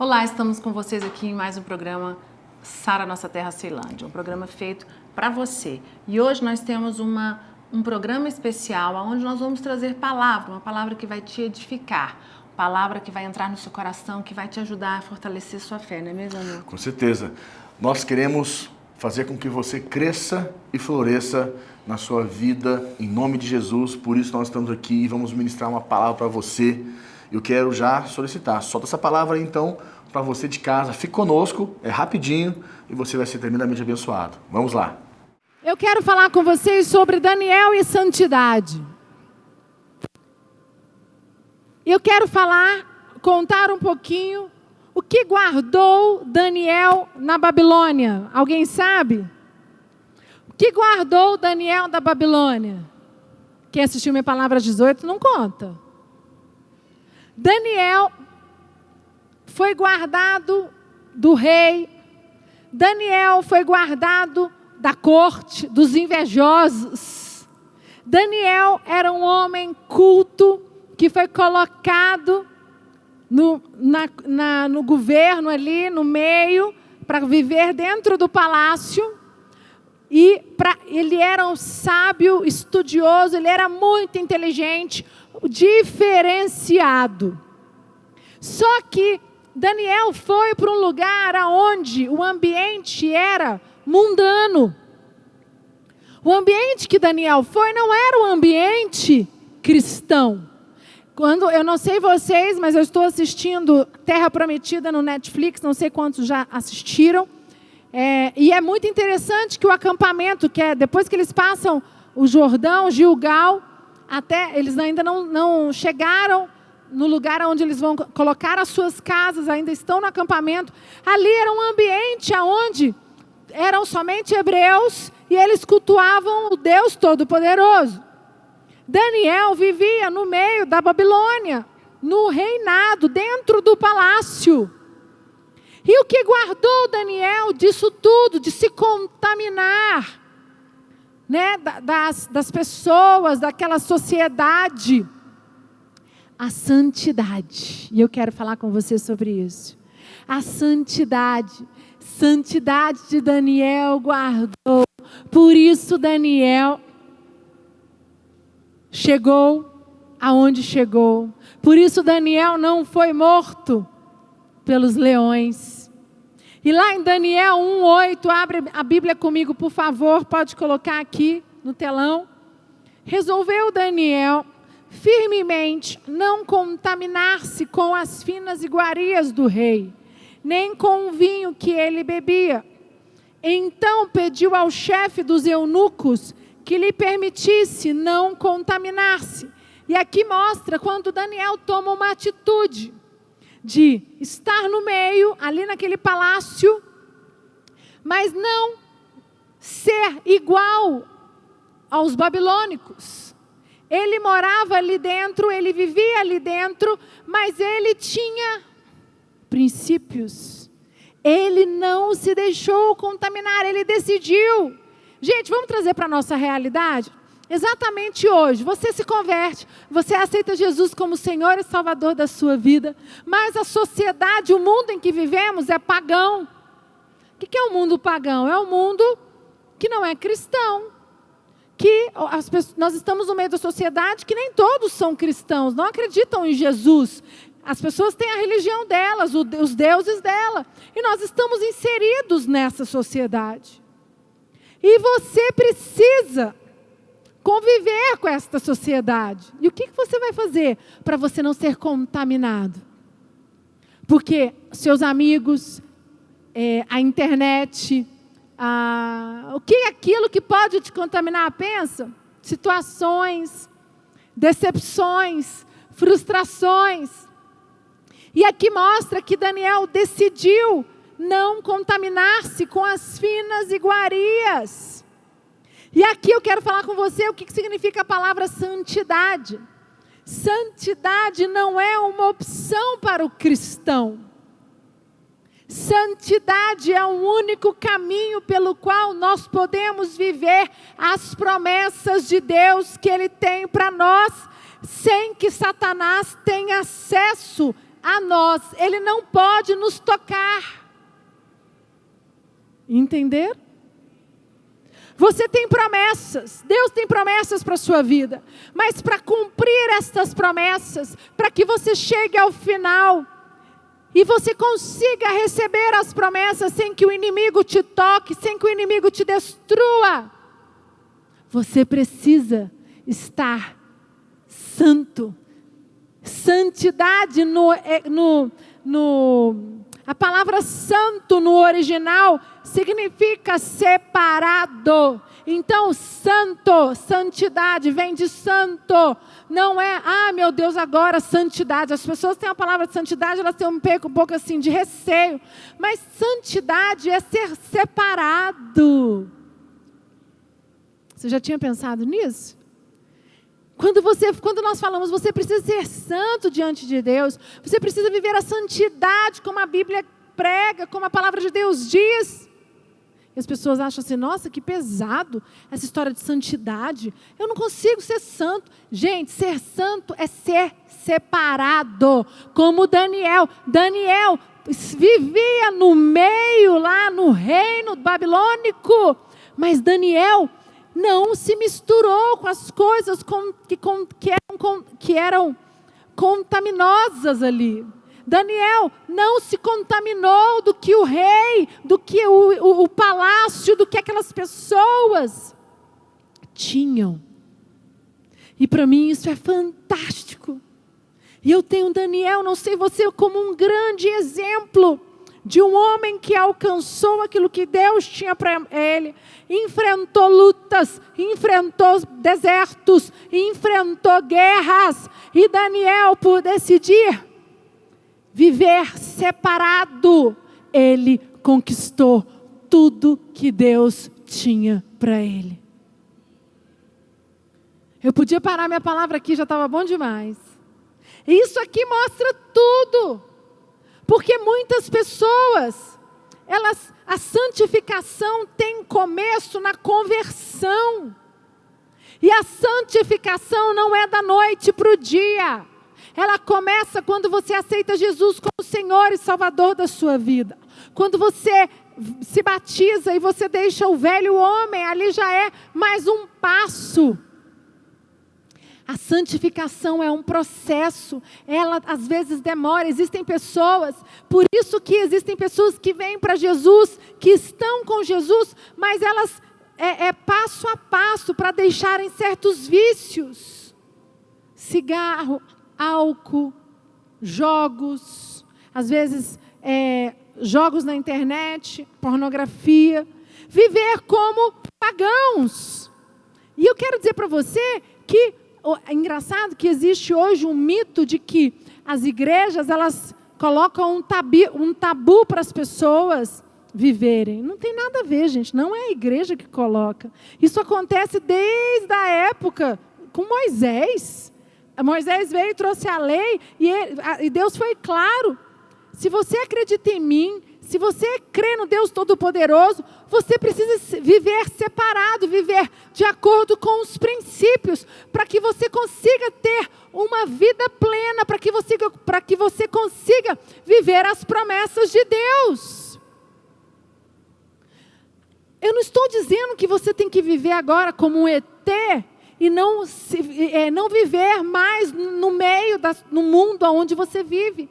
Olá, estamos com vocês aqui em mais um programa Sara Nossa Terra Ceilândia, um programa feito para você. E hoje nós temos um programa especial onde nós vamos trazer uma palavra que vai te edificar, palavra que vai entrar no seu coração, que vai te ajudar a fortalecer sua fé, não é mesmo, amor? Com certeza. Nós queremos fazer com que você cresça e floresça na sua vida, em nome de Jesus. Por isso nós estamos aqui e vamos ministrar uma palavra para você. Eu quero já solicitar, solta essa palavra aí, então, para você de casa. Fique conosco, é rapidinho e você vai ser tremendamente abençoado. Vamos lá. Eu quero falar com vocês sobre Daniel e santidade. Eu quero contar um pouquinho o que guardou Daniel na Babilônia. Alguém sabe? O que guardou Daniel da Babilônia? Quem assistiu minha palavra 18 não conta. Daniel foi guardado do rei. Daniel foi guardado da corte, dos invejosos. Daniel era um homem culto que foi colocado no governo ali, no meio, para viver dentro do palácio. Ele era um sábio, estudioso, ele era muito inteligente, diferenciado. Só que Daniel foi para um lugar onde o ambiente era mundano. O ambiente que Daniel foi não era um ambiente cristão. Eu não sei vocês, mas eu estou assistindo Terra Prometida no Netflix, não sei quantos já assistiram. E é muito interessante que o acampamento, que é depois que eles passam o Jordão, Gilgal, até eles ainda não chegaram no lugar onde eles vão colocar as suas casas, ainda estão no acampamento. Ali era um ambiente onde eram somente hebreus e eles cultuavam o Deus Todo-Poderoso. Daniel vivia no meio da Babilônia, no reinado, dentro do palácio. E o que guardou Daniel disso tudo, de se contaminar, né, das pessoas, daquela sociedade? A santidade. E eu quero falar com você sobre isso. A santidade. Santidade de Daniel guardou. Por isso Daniel chegou aonde chegou. Por isso Daniel não foi morto pelos leões. E lá em Daniel 1:8, abre a Bíblia comigo, por favor, pode colocar aqui no telão. Resolveu Daniel firmemente não contaminar-se com as finas iguarias do rei, nem com o vinho que ele bebia. Então pediu ao chefe dos eunucos que lhe permitisse não contaminar-se. E aqui mostra quando Daniel toma uma atitude de estar no meio, ali naquele palácio, mas não ser igual aos babilônicos. Ele morava ali dentro, ele vivia ali dentro, mas ele tinha princípios. Ele não se deixou contaminar, ele decidiu. Gente, vamos trazer para a nossa realidade? Exatamente hoje, você se converte, você aceita Jesus como Senhor e Salvador da sua vida, mas a sociedade, o mundo em que vivemos é pagão. O que é o mundo pagão? É um mundo que não é cristão. Nós estamos no meio da sociedade que nem todos são cristãos, não acreditam em Jesus. As pessoas têm a religião delas, os deuses dela. E nós estamos inseridos nessa sociedade. E você precisa conviver com esta sociedade. E o que você vai fazer para você não ser contaminado? Porque seus amigos, a internet, o que é aquilo que pode te contaminar? Pensa, situações, decepções, frustrações. E aqui mostra que Daniel decidiu não contaminar-se com as finas iguarias. E aqui eu quero falar com você o que significa a palavra santidade. Santidade não é uma opção para o cristão. Santidade é o único caminho pelo qual nós podemos viver as promessas de Deus que Ele tem para nós, sem que Satanás tenha acesso a nós, Ele não pode nos tocar. Entender? Você tem promessas, Deus tem promessas para a sua vida, mas para cumprir estas promessas, para que você chegue ao final e você consiga receber as promessas sem que o inimigo te toque, sem que o inimigo te destrua, você precisa estar santo. Santidade a palavra santo no original significa separado. Então, santo, santidade vem de santo. Não é, meu Deus, agora santidade. As pessoas têm a palavra de santidade, elas têm um pouco assim de receio. Mas santidade é ser separado. Você já tinha pensado nisso? Quando nós falamos, você precisa ser santo diante de Deus, você precisa viver a santidade como a Bíblia prega, como a palavra de Deus diz. E as pessoas acham assim, nossa, que pesado essa história de santidade. Eu não consigo ser santo. Gente, ser santo é ser separado, como Daniel. Daniel vivia no meio, lá no reino babilônico, mas Daniel não se misturou com as coisas que eram contaminosas ali. Daniel não se contaminou do que o rei, do que o palácio, do que aquelas pessoas tinham. E para mim isso é fantástico. E eu tenho Daniel, não sei você, como um grande exemplo de um homem que alcançou aquilo que Deus tinha para ele, enfrentou lutas, enfrentou desertos, enfrentou guerras, e Daniel, por decidir viver separado, ele conquistou tudo que Deus tinha para ele. Eu podia parar minha palavra aqui, já estava bom demais. Isso aqui mostra tudo. Porque muitas pessoas, a santificação tem começo na conversão. E a santificação não é da noite para o dia. Ela começa quando você aceita Jesus como Senhor e Salvador da sua vida. Quando você se batiza e você deixa o velho homem, ali já é mais um passo. A santificação é um processo, ela às vezes demora, existem pessoas, por isso que existem pessoas que vêm para Jesus, que estão com Jesus, mas elas passo a passo para deixarem certos vícios, cigarro, álcool, jogos, às vezes jogos na internet, pornografia, viver como pagãos. E eu quero dizer para você que é engraçado que existe hoje um mito de que as igrejas, elas colocam um tabu para as pessoas viverem. Não tem nada a ver, gente. Não é a igreja que coloca. Isso acontece desde a época com Moisés. Moisés veio e trouxe a lei e Deus foi claro. Se você acredita em mim, se você crê no Deus Todo-Poderoso, você precisa viver separado, viver de acordo com os princípios, para que você consiga ter uma vida plena, para que você consiga viver as promessas de Deus. Eu não estou dizendo que você tem que viver agora como um ET e não viver mais no mundo onde você vive.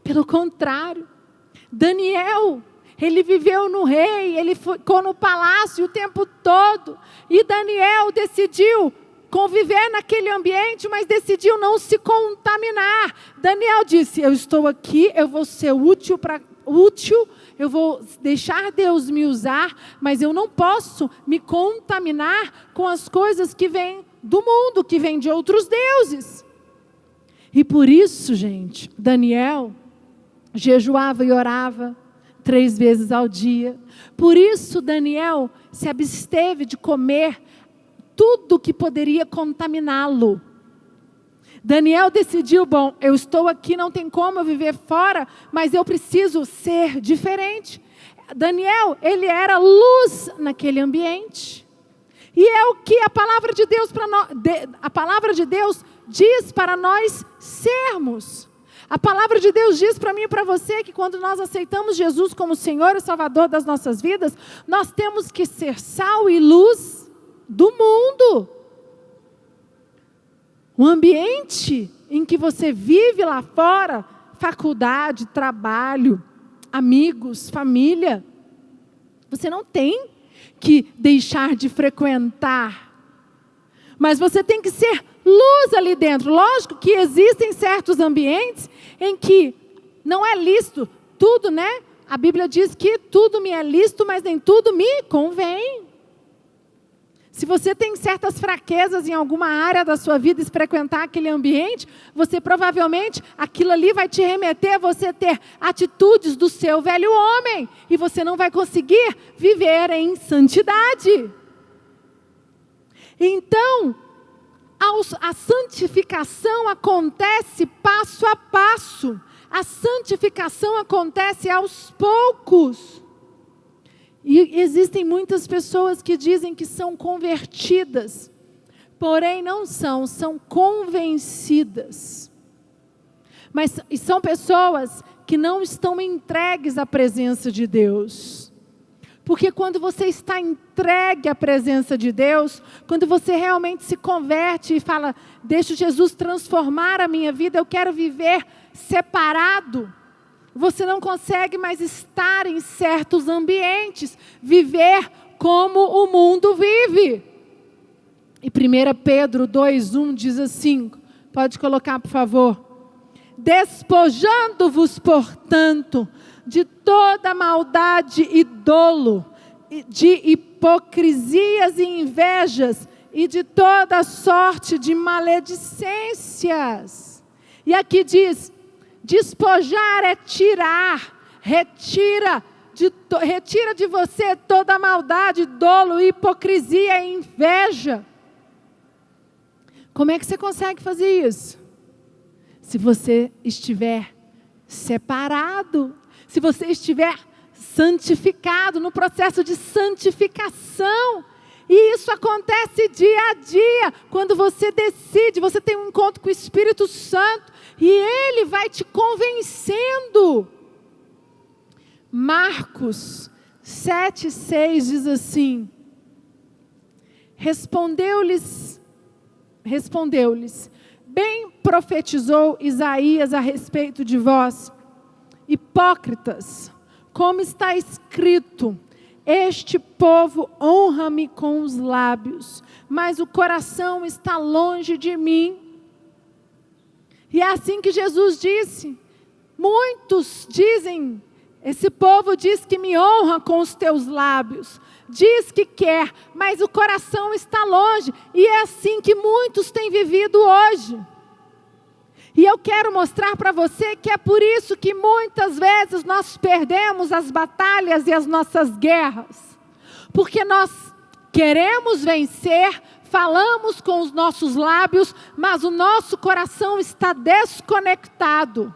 Pelo contrário, Daniel, ele viveu no rei, ele ficou no palácio o tempo todo. E Daniel decidiu conviver naquele ambiente, mas decidiu não se contaminar. Daniel disse, eu estou aqui, eu vou ser útil, eu vou deixar Deus me usar, mas eu não posso me contaminar com as coisas que vêm do mundo, que vêm de outros deuses. E por isso, gente, Daniel jejuava e orava 3 vezes ao dia. Por isso Daniel se absteve de comer tudo que poderia contaminá-lo. Daniel decidiu, bom, eu estou aqui, não tem como eu viver fora, mas eu preciso ser diferente. Daniel, ele era luz naquele ambiente. E é o que a palavra de Deus diz para nós sermos. A palavra de Deus diz para mim e para você que quando nós aceitamos Jesus como Senhor e Salvador das nossas vidas, nós temos que ser sal e luz do mundo. O ambiente em que você vive lá fora, faculdade, trabalho, amigos, família, você não tem que deixar de frequentar, mas você tem que ser luz ali dentro. Lógico que existem certos ambientes em que não é lícito tudo, né? A Bíblia diz que tudo me é lícito, mas nem tudo me convém. Se você tem certas fraquezas em alguma área da sua vida e frequentar aquele ambiente, você provavelmente, aquilo ali vai te remeter a você ter atitudes do seu velho homem. E você não vai conseguir viver em santidade. Então, a santificação acontece passo a passo. A santificação acontece aos poucos. E existem muitas pessoas que dizem que são convertidas, porém não são convencidas. Mas são pessoas que não estão entregues à presença de Deus. Porque quando você está entregue à presença de Deus, quando você realmente se converte e fala, deixa Jesus transformar a minha vida, eu quero viver separado, você não consegue mais estar em certos ambientes, viver como o mundo vive. E 1 Pedro 2:1 diz assim, pode colocar por favor, despojando-vos, portanto, de toda maldade e dolo, de hipocrisias e invejas, e de toda sorte de maledicências. E aqui diz, despojar é tirar, retira de você toda maldade, dolo, hipocrisia e inveja. Como é que você consegue fazer isso? Se você estiver separado, se você estiver santificado, no processo de santificação. E isso acontece dia a dia, quando você decide, você tem um encontro com o Espírito Santo, e Ele vai te convencendo. Marcos 7:6 diz assim, Respondeu-lhes, bem profetizou Isaías a respeito de vós, hipócritas, como está escrito, este povo honra-me com os lábios, mas o coração está longe de mim. E é assim que Jesus disse, muitos dizem, esse povo diz que me honra com os teus lábios, diz que quer, mas o coração está longe, e é assim que muitos têm vivido hoje. E eu quero mostrar para você que é por isso que muitas vezes nós perdemos as batalhas e as nossas guerras. Porque nós queremos vencer, falamos com os nossos lábios, mas o nosso coração está desconectado.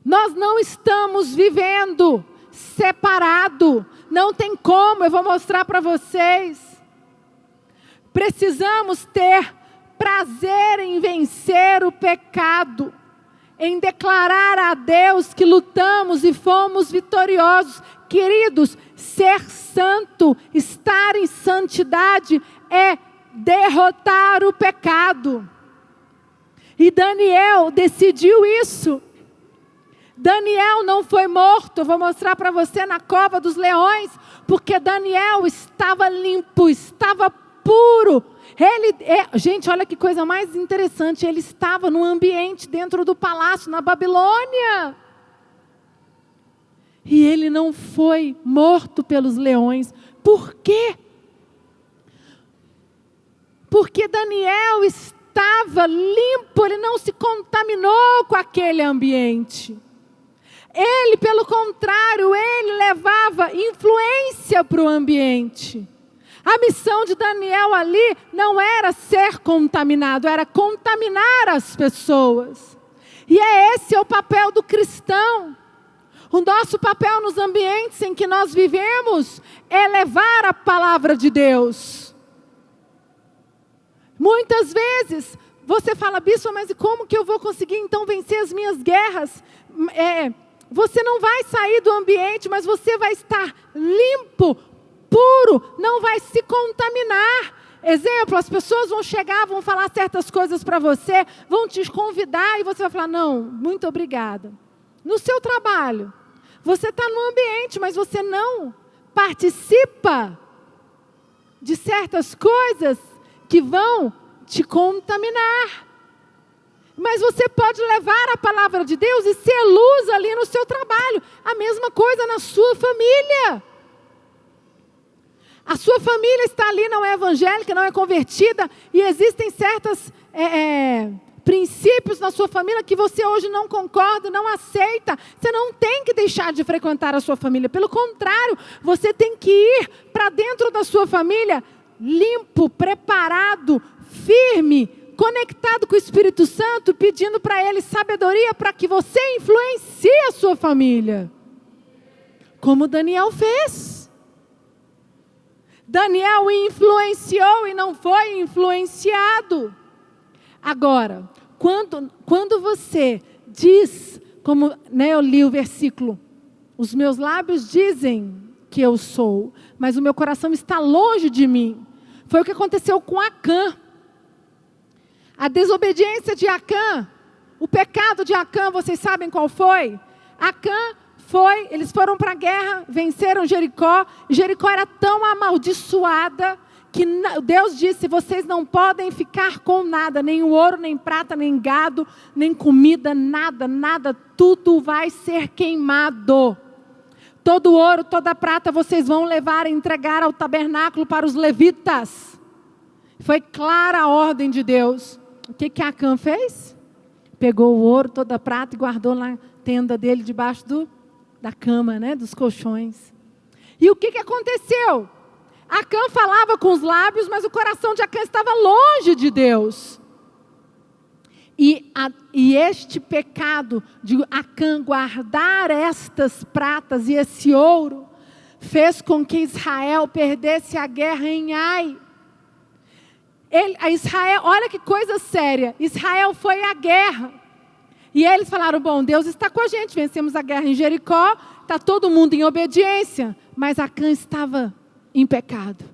Nós não estamos vivendo separado. Não tem como, eu vou mostrar para vocês. Precisamos ter prazer em vencer o pecado, em declarar a Deus que lutamos e fomos vitoriosos. Queridos, ser santo, estar em santidade é derrotar o pecado. E Daniel decidiu isso. Daniel não foi morto, eu vou mostrar para você na cova dos leões, porque Daniel estava limpo, estava puro. Gente, olha que coisa mais interessante, ele estava num ambiente dentro do palácio, na Babilônia. E ele não foi morto pelos leões. Por quê? Porque Daniel estava limpo, ele não se contaminou com aquele ambiente. Ele, pelo contrário, ele levava influência para o ambiente. A missão de Daniel ali não era ser contaminado, era contaminar as pessoas. E esse é o papel do cristão. O nosso papel nos ambientes em que nós vivemos é levar a palavra de Deus. Muitas vezes você fala, bispo, mas como que eu vou conseguir então vencer as minhas guerras? Você não vai sair do ambiente, mas você vai estar limpo, puro, não vai se contaminar. Exemplo, as pessoas vão chegar, vão falar certas coisas para você, vão te convidar e você vai falar, não, muito obrigada. No seu trabalho, você está no ambiente, mas você não participa de certas coisas que vão te contaminar. Mas você pode levar a palavra de Deus e ser luz ali no seu trabalho. A mesma coisa na sua família. A sua família está ali, não é evangélica, não é convertida, e existem certos princípios na sua família que você hoje não concorda, não aceita. Você não tem que deixar de frequentar a sua família. Pelo contrário, você tem que ir para dentro da sua família limpo, preparado, firme, conectado com o Espírito Santo, pedindo para Ele sabedoria para que você influencie a sua família. Como Daniel fez. Daniel influenciou e não foi influenciado. Agora, quando você diz, como eu li o versículo, os meus lábios dizem que eu sou, mas o meu coração está longe de mim. Foi o que aconteceu com Acã. A desobediência de Acã, o pecado de Acã, vocês sabem qual foi? Acã eles foram para a guerra, venceram Jericó. Jericó era tão amaldiçoada que Deus disse, vocês não podem ficar com nada, nem ouro, nem prata, nem gado, nem comida, nada, tudo vai ser queimado. Todo ouro, toda prata vocês vão levar e entregar ao tabernáculo para os levitas. Foi clara a ordem de Deus. O que Acã fez? Pegou o ouro, toda a prata e guardou na tenda dele debaixo da cama, dos colchões. E o que aconteceu? Acã falava com os lábios, mas o coração de Acã estava longe de Deus. E este pecado de Acã guardar estas pratas e esse ouro, fez com que Israel perdesse a guerra em Ai. Israel, olha que coisa séria, Israel foi à guerra. E eles falaram, bom, Deus está com a gente, vencemos a guerra em Jericó, está todo mundo em obediência, mas Acã estava em pecado.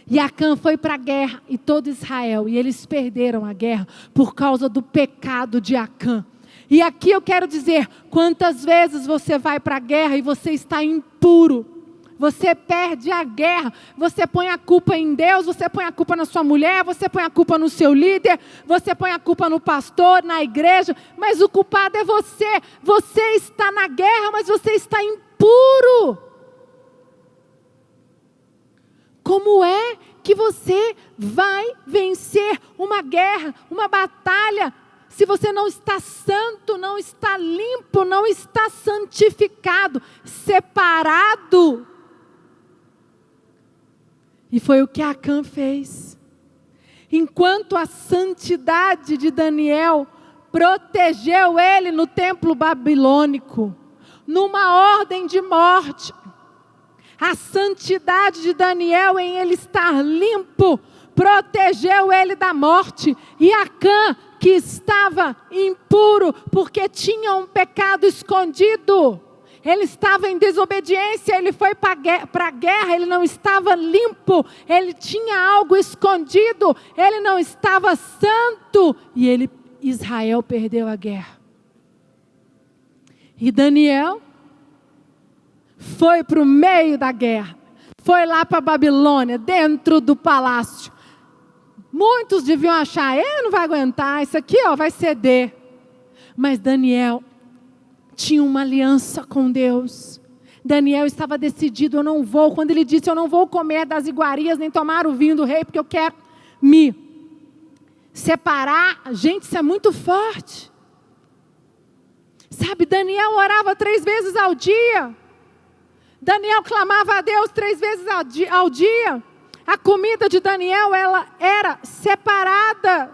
E Acã foi para a guerra, e todo Israel, e eles perderam a guerra por causa do pecado de Acã. E aqui eu quero dizer, quantas vezes você vai para a guerra e você está impuro, você perde a guerra, você põe a culpa em Deus, você põe a culpa na sua mulher, você põe a culpa no seu líder, você põe a culpa no pastor, na igreja, mas o culpado é você. Você está na guerra, mas você está impuro. Como é que você vai vencer uma guerra, uma batalha, se você não está santo, não está limpo, não está santificado, separado? E foi o que Acã fez. Enquanto a santidade de Daniel protegeu ele no templo babilônico, numa ordem de morte, a santidade de Daniel em ele estar limpo, protegeu ele da morte. E Acã, que estava impuro, porque tinha um pecado escondido, ele estava em desobediência, ele foi para a guerra, ele não estava limpo, ele tinha algo escondido, ele não estava santo, e Israel perdeu a guerra. E Daniel foi para o meio da guerra, foi lá para a Babilônia, dentro do palácio. Muitos deviam achar, ele não vai aguentar, isso aqui vai ceder. Mas Daniel tinha uma aliança com Deus. Daniel estava decidido, eu não vou, quando ele disse, eu não vou comer das iguarias, nem tomar o vinho do rei, porque eu quero me separar. Gente, isso é muito forte. Sabe, Daniel orava 3 vezes ao dia. Daniel clamava a Deus 3 vezes ao dia. A comida de Daniel, ela era separada.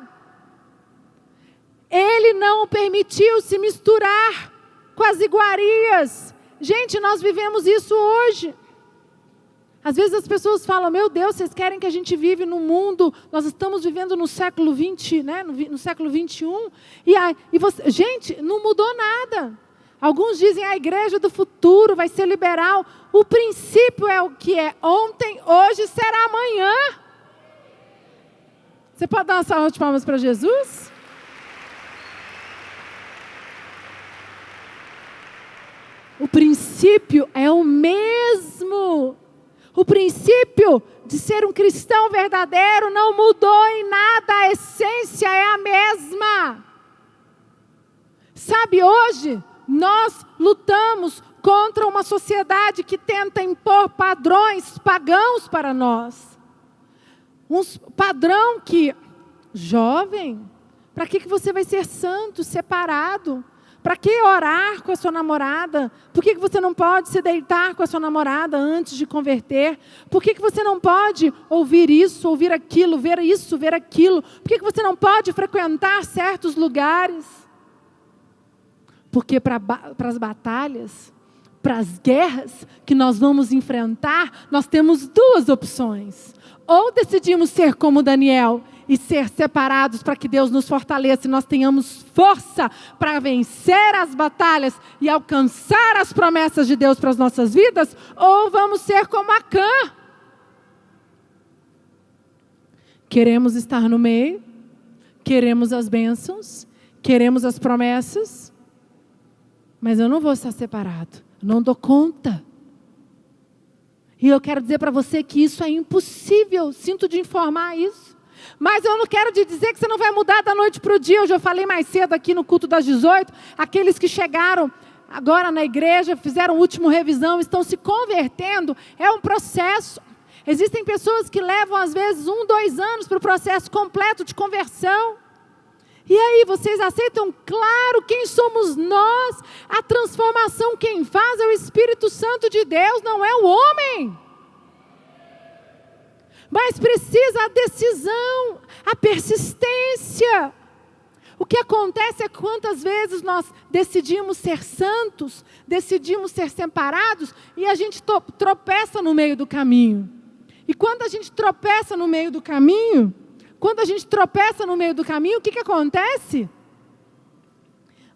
Ele não permitiu se misturar com as iguarias. Gente, nós vivemos isso hoje. Às vezes as pessoas falam, meu Deus, vocês querem que a gente vive no mundo, nós estamos vivendo no século 20, né? no século 21, gente, não mudou nada. Alguns dizem a igreja do futuro vai ser liberal. O princípio é o que é ontem, hoje será amanhã. Você pode dar uma salva de palmas para Jesus? O princípio é o mesmo. O princípio de ser um cristão verdadeiro não mudou em nada, a essência é a mesma. Sabe, hoje nós lutamos contra uma sociedade que tenta impor padrões pagãos para nós. Um padrão que, jovem, para que você vai ser santo, separado? Para que orar com a sua namorada? Por que você não pode se deitar com a sua namorada antes de converter? Por que você não pode ouvir isso, ouvir aquilo, ver isso, ver aquilo? Por que você não pode frequentar certos lugares? Porque para as batalhas, para as guerras que nós vamos enfrentar, nós temos duas opções. Ou decidimos ser como Daniel e ser separados para que Deus nos fortaleça e nós tenhamos força para vencer as batalhas e alcançar as promessas de Deus para as nossas vidas, ou vamos ser como Acã. Queremos estar no meio, queremos as bênçãos, queremos as promessas, mas eu não vou estar separado, não dou conta. E eu quero dizer para você que isso é impossível, sinto de informar isso. Mas eu não quero te dizer que você não vai mudar da noite para o dia. Eu já falei mais cedo aqui no culto das 18, aqueles que chegaram agora na igreja, fizeram a última revisão, estão se convertendo, é um processo. Existem pessoas que levam às vezes 1, 2 anos para o processo completo de conversão. E aí, vocês aceitam? Claro, quem somos nós? A transformação quem faz é o Espírito Santo de Deus, não é o homem. Mas precisa a decisão, a persistência. O que acontece é que quantas vezes nós decidimos ser santos, decidimos ser separados, e a gente tropeça no meio do caminho. E quando a gente tropeça no meio do caminho, o que acontece?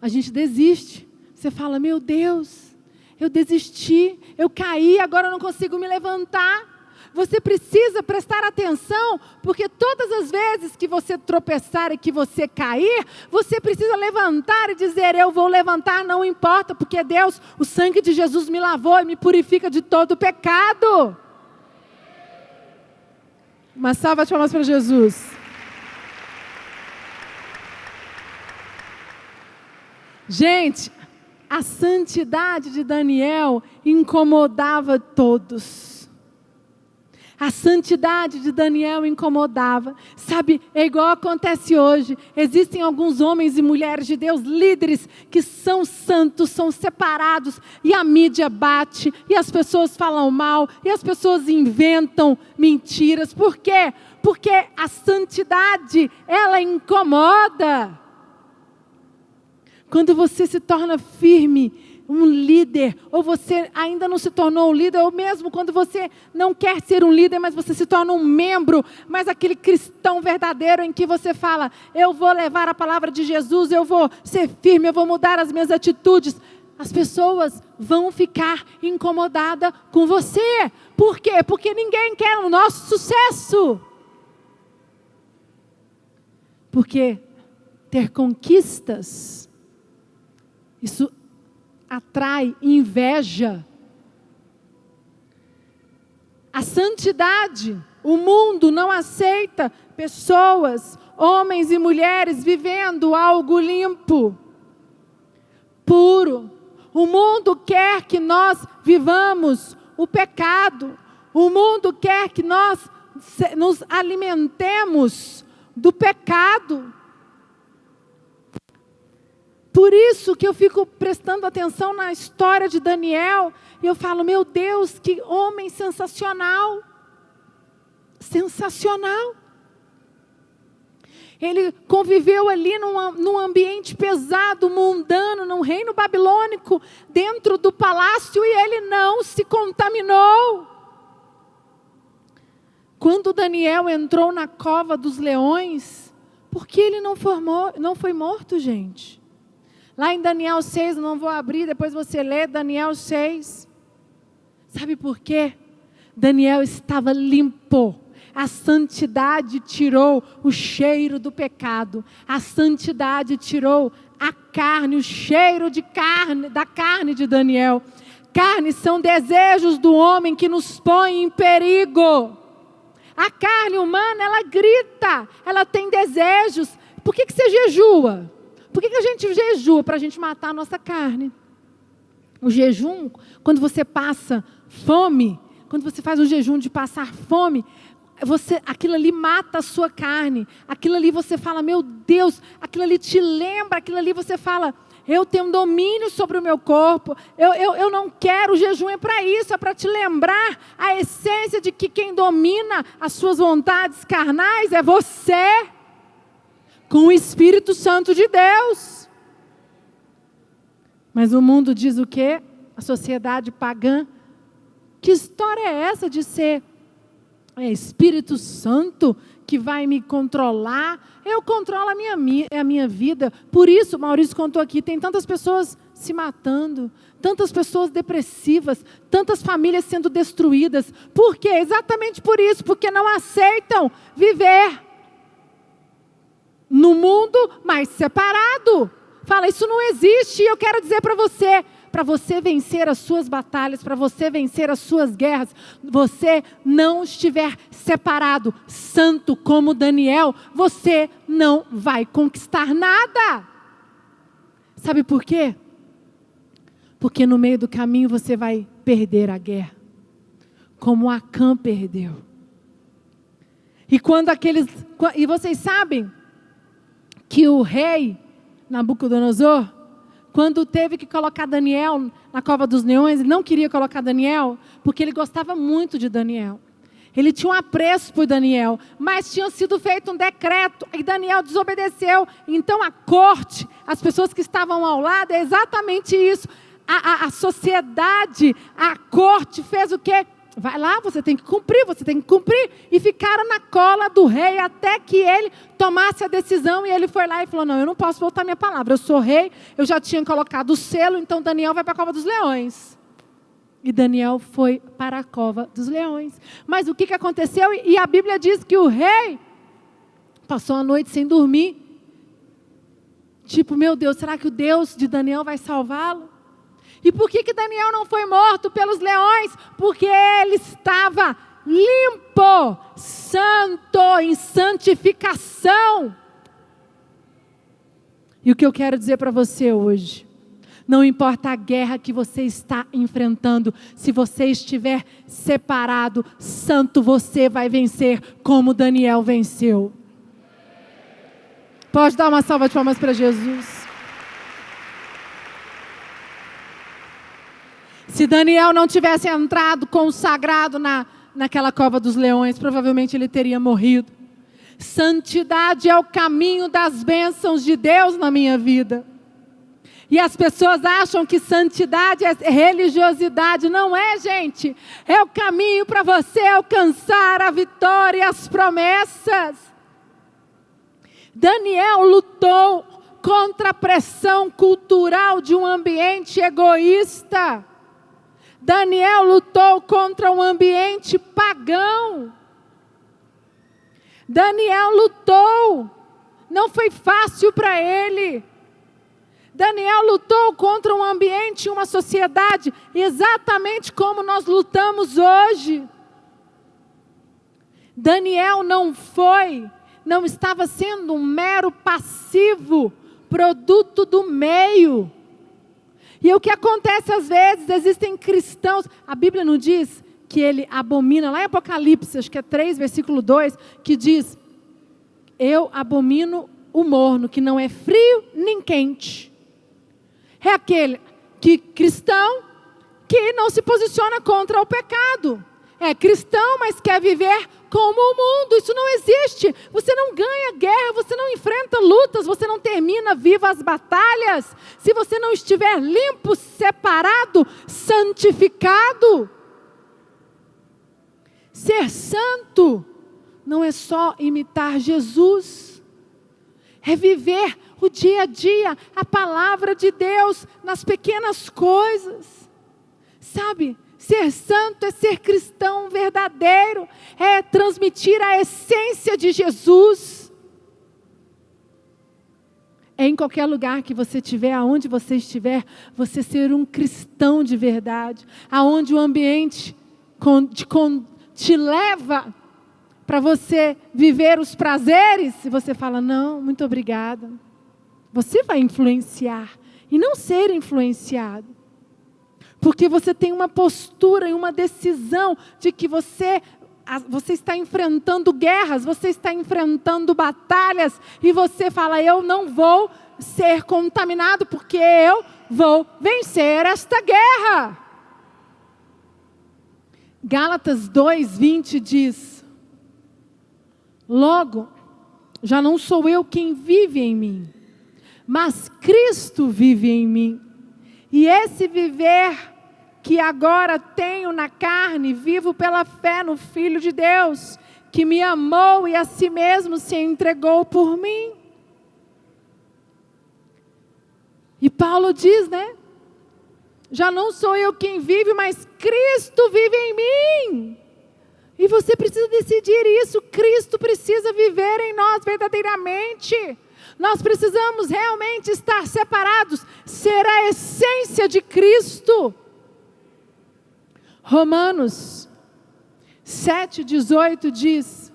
A gente desiste. Você fala, meu Deus, eu desisti, eu caí, agora eu não consigo me levantar. Você precisa prestar atenção, porque todas as vezes que você tropeçar e que você cair, você precisa levantar e dizer, eu vou levantar, não importa, porque Deus, o sangue de Jesus me lavou e me purifica de todo pecado. Uma salva de palmas para Jesus. Gente, a santidade de Daniel incomodava todos. A santidade de Daniel incomodava. Sabe, é igual acontece hoje. Existem alguns homens e mulheres de Deus, líderes, que são santos, são separados, e a mídia bate, e as pessoas falam mal, e as pessoas inventam mentiras. Por quê? Porque a santidade, ela incomoda. Quando você se torna firme, um líder, ou você ainda não se tornou um líder, ou mesmo quando você não quer ser um líder, mas você se torna um membro, mas aquele cristão verdadeiro em que você fala, eu vou levar a palavra de Jesus, eu vou ser firme, eu vou mudar as minhas atitudes, as pessoas vão ficar incomodadas com você. Por quê? Porque ninguém quer o nosso sucesso. Porque ter conquistas, isso atrai inveja. A santidade, o mundo não aceita pessoas, homens e mulheres vivendo algo limpo, puro. O mundo quer que nós vivamos o pecado. O mundo quer que nós nos alimentemos do pecado. Por isso que eu fico prestando atenção na história de Daniel, e eu falo, meu Deus, que homem sensacional. Sensacional. Ele conviveu ali num ambiente pesado, mundano, num reino babilônico, dentro do palácio, e ele não se contaminou. quando Daniel entrou na cova dos leões, por que ele não foi morto, gente? Lá em Daniel 6, não vou abrir, depois você lê Daniel 6. Sabe por quê? Daniel estava limpo. A santidade tirou o cheiro do pecado. A santidade tirou a carne, o cheiro de carne, da carne de Daniel. Carne são desejos do homem que nos põe em perigo. A carne humana, ela grita, ela tem desejos. Por que você jejua? Por que a gente jejua? Para a gente matar a nossa carne. O jejum, quando você passa fome, quando você faz um jejum de passar fome, aquilo ali mata a sua carne. Aquilo ali você fala, meu Deus, aquilo ali te lembra, aquilo ali você fala, eu tenho um domínio sobre o meu corpo, eu não quero, o jejum é para isso, é para te lembrar a essência de que quem domina as suas vontades carnais é você, com o Espírito Santo de Deus. Mas o mundo diz o quê? A sociedade pagã. Que história é essa de ser Espírito Santo que vai me controlar? Eu controlo a minha vida. Por isso, Maurício contou aqui, tem tantas pessoas se matando, tantas pessoas depressivas, tantas famílias sendo destruídas. Por quê? Exatamente por isso, porque não aceitam viver no mundo, mas separado. Fala, isso não existe. E eu quero dizer para você vencer as suas batalhas, para você vencer as suas guerras, você não estiver separado, santo como Daniel, você não vai conquistar nada. Sabe por quê? Porque no meio do caminho você vai perder a guerra, como Acã perdeu. E vocês sabem que o rei Nabucodonosor, quando teve que colocar Daniel na cova dos leões, ele não queria colocar Daniel, porque ele gostava muito de Daniel. Ele tinha um apreço por Daniel, mas tinha sido feito um decreto, e Daniel desobedeceu. Então a corte, as pessoas que estavam ao lado, é exatamente isso. A sociedade, a corte fez o quê? Vai lá, você tem que cumprir. E ficaram na cola do rei até que ele tomasse a decisão. E ele foi lá e falou, não, eu não posso voltar minha palavra. Eu sou rei, eu já tinha colocado o selo, então Daniel vai para a cova dos leões. E Daniel foi para a cova dos leões. Mas o que aconteceu? E a Bíblia diz que o rei passou a noite sem dormir. Tipo, meu Deus, será que o Deus de Daniel vai salvá-lo? E por que Daniel não foi morto pelos leões? Porque ele estava limpo, santo, em santificação. E o que eu quero dizer para você hoje, não importa a guerra que você está enfrentando, se você estiver separado, santo, você vai vencer como Daniel venceu. Pode dar uma salva de palmas para Jesus. Se Daniel não tivesse entrado consagrado naquela cova dos leões, provavelmente ele teria morrido. Santidade é o caminho das bênçãos de Deus na minha vida. E as pessoas acham que santidade é religiosidade. Não é, gente. É o caminho para você alcançar a vitória e as promessas. Daniel lutou contra a pressão cultural de um ambiente egoísta. Daniel lutou contra um ambiente pagão. Daniel lutou. Não foi fácil para ele. Daniel lutou contra um ambiente, uma sociedade, exatamente como nós lutamos hoje. Daniel não estava sendo um mero passivo, produto do meio. E o que acontece às vezes, existem cristãos, a Bíblia não diz que ele abomina, lá em Apocalipse, acho que é 3, versículo 2, que diz, eu abomino o morno, que não é frio nem quente. É aquele cristão que não se posiciona contra o pecado. É cristão, mas quer viver como o mundo. Isso não existe. Você não ganha guerra, você não enfrenta lutas, você não termina viva as batalhas, se você não estiver limpo, separado, santificado. Ser santo não é só imitar Jesus, é viver o dia a dia, a palavra de Deus nas pequenas coisas. Sabe, ser santo é ser cristão verdadeiro, é transmitir a essência de Jesus. É em qualquer lugar que você estiver, aonde você estiver, você ser um cristão de verdade, aonde o ambiente te leva para você viver os prazeres, e você fala, não, muito obrigada. Você vai influenciar e não ser influenciado. Porque você tem uma postura e uma decisão de que você está enfrentando guerras, você está enfrentando batalhas, e você fala, eu não vou ser contaminado, porque eu vou vencer esta guerra. Gálatas 2:20 diz, logo, já não sou eu quem vive em mim, mas Cristo vive em mim. E esse viver que agora tenho na carne, vivo pela fé no Filho de Deus, que me amou e a si mesmo se entregou por mim. E Paulo diz, né? Já não sou eu quem vive, mas Cristo vive em mim. E você precisa decidir isso. Cristo precisa viver em nós verdadeiramente. Nós precisamos realmente estar separados, ser a essência de Cristo. Romanos 7:18 diz,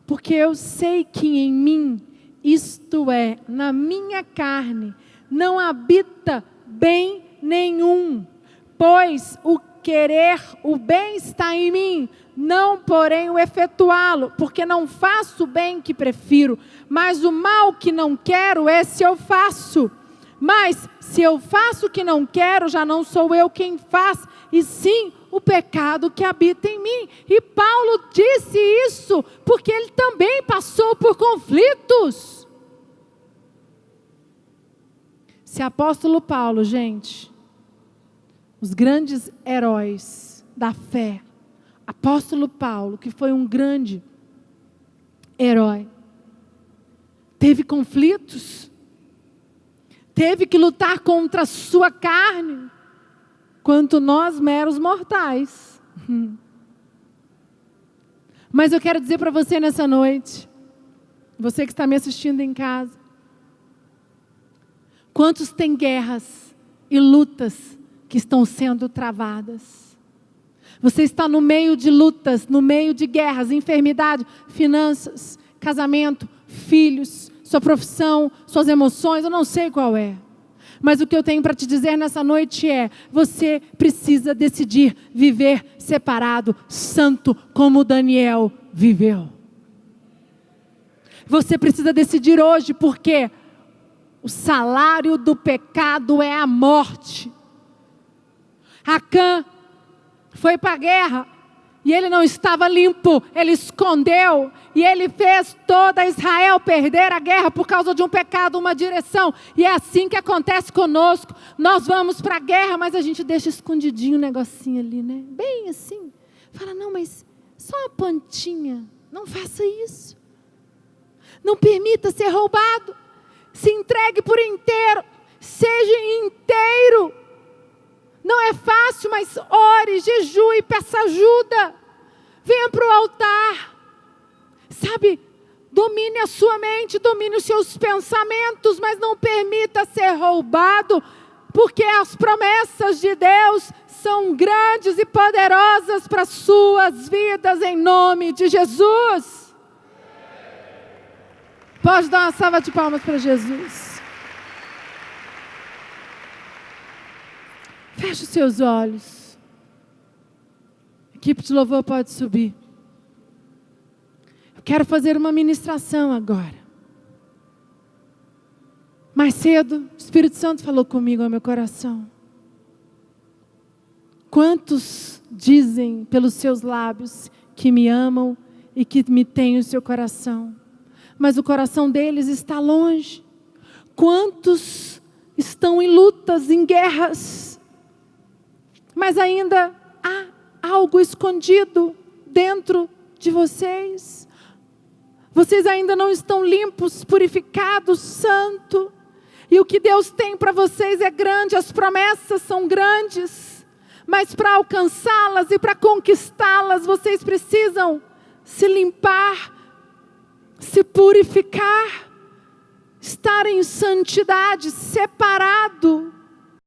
porque eu sei que em mim, isto é, na minha carne, não habita bem nenhum, pois o querer o bem está em mim, não porém o efetuá-lo, porque não faço o bem que prefiro, mas o mal que não quero, esse eu faço. Mas se eu faço o que não quero, já não sou eu quem faz, e sim o pecado que habita em mim. E Paulo disse isso porque ele também passou por conflitos. Se apóstolo Paulo, gente, os grandes heróis da fé, apóstolo Paulo, que foi um grande herói, teve conflitos, teve que lutar contra a sua carne, quanto nós meros mortais. Mas eu quero dizer para você nessa noite, você que está me assistindo em casa, quantos têm guerras e lutas que estão sendo travadas? Você está no meio de lutas, no meio de guerras, enfermidade, finanças, casamento, filhos, sua profissão, suas emoções, eu não sei qual é. Mas o que eu tenho para te dizer nessa noite é, você precisa decidir viver separado, santo, como Daniel viveu. Você precisa decidir hoje, porque o salário do pecado é a morte. Acã foi para a guerra e ele não estava limpo, ele escondeu e ele fez toda Israel perder a guerra por causa de um pecado, uma direção. E é assim que acontece conosco. Nós vamos para a guerra, mas a gente deixa escondidinho um negocinho ali, né? Bem assim. Fala, não, mas só uma pontinha. Não faça isso. Não permita ser roubado. Se entregue por inteiro. Seja inteiro. Não é fácil, mas ore, jejue, peça ajuda. Venha para o altar. Sabe, domine a sua mente, domine os seus pensamentos, mas não permita ser roubado, porque as promessas de Deus são grandes e poderosas para as suas vidas, em nome de Jesus. Pode dar uma salva de palmas para Jesus. Feche os seus olhos. A equipe de louvor pode subir. Eu quero fazer uma ministração agora. Mais cedo, o Espírito Santo falou comigo ao meu coração. Quantos dizem pelos seus lábios que me amam e que me têm o seu coração, mas o coração deles está longe? Quantos estão em lutas, em guerras, mas ainda há algo escondido dentro de vocês. Vocês ainda não estão limpos, purificados, santo. E o que Deus tem para vocês é grande, as promessas são grandes. Mas para alcançá-las e para conquistá-las, vocês precisam se limpar, se purificar, estar em santidade, separado.